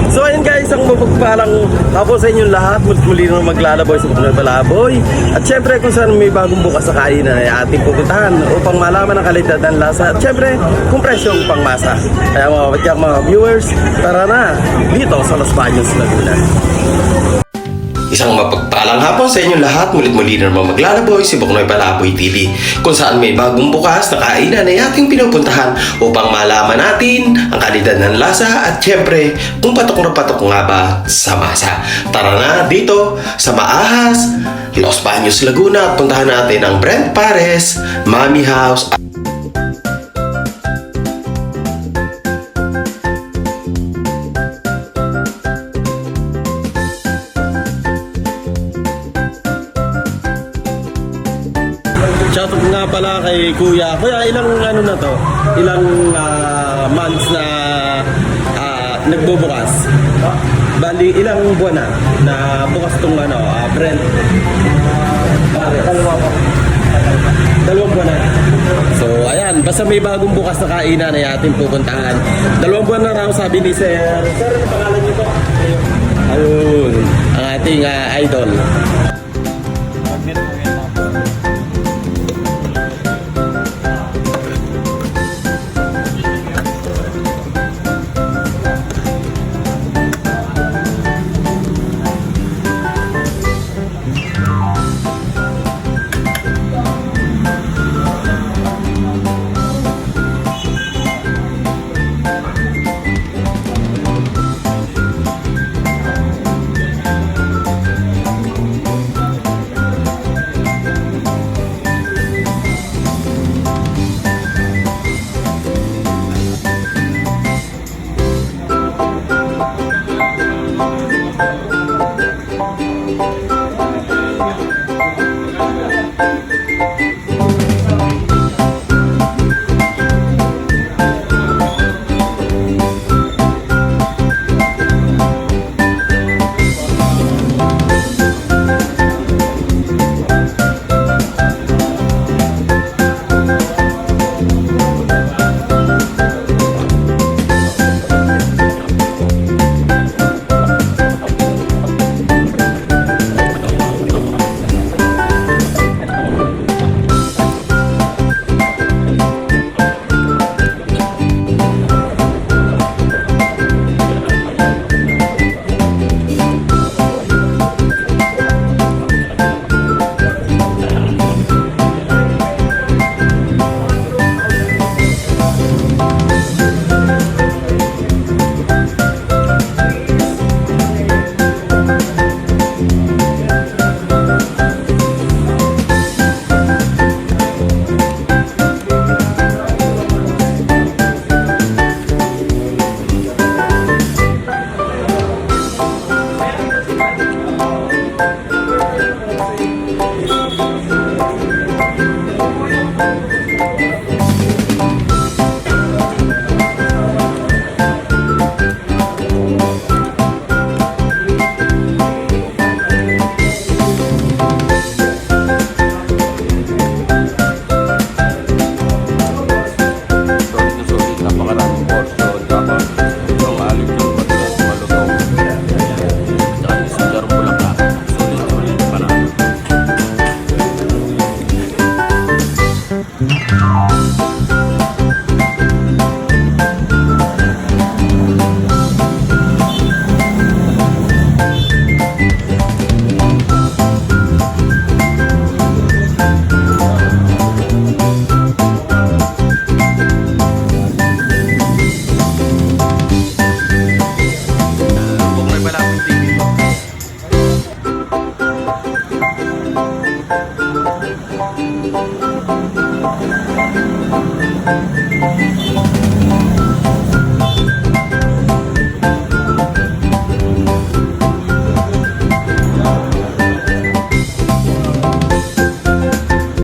So ayun guys, ang mapagpalang hapon sa inyong lahat. Muli na maglalaboy sa Buknoy Palaboy. At syempre kung saan may bagong bukas sa kainan ay ating pupuntahan upang malaman ang kalidad ng lasa at syempre kung presyong pangmasa. Kaya mga viewers, tara na dito sa Los Baños, Laguna. Isang mapagpalang hapon sa inyong lahat. Mulit-muli na naman maglalaboy si Buknoy Palaboy TV, kung saan may bagong bukas na kainan ay ating pinupuntahan upang malaman natin ang kalidad ng lasa at syempre kung patok na patok nga ba sa masa. Tara na dito sa Maahas, Los Baños, Laguna at puntahan natin ang Brent Pares Mami House. Shoutout nga pala kay Kuya. Kuya, ilang ano na to? Ilang months na nagbubukas? Bali, ilang buwan na bukas tong Brent? Dalawang buwan na. So, ayan. Basta may bagong bukas na kainan ay ating pupuntahan. Dalawang buwan na raw, sabi ni Sir. Sir, ano pangalan niyo po? Ayun. Ang ating idol.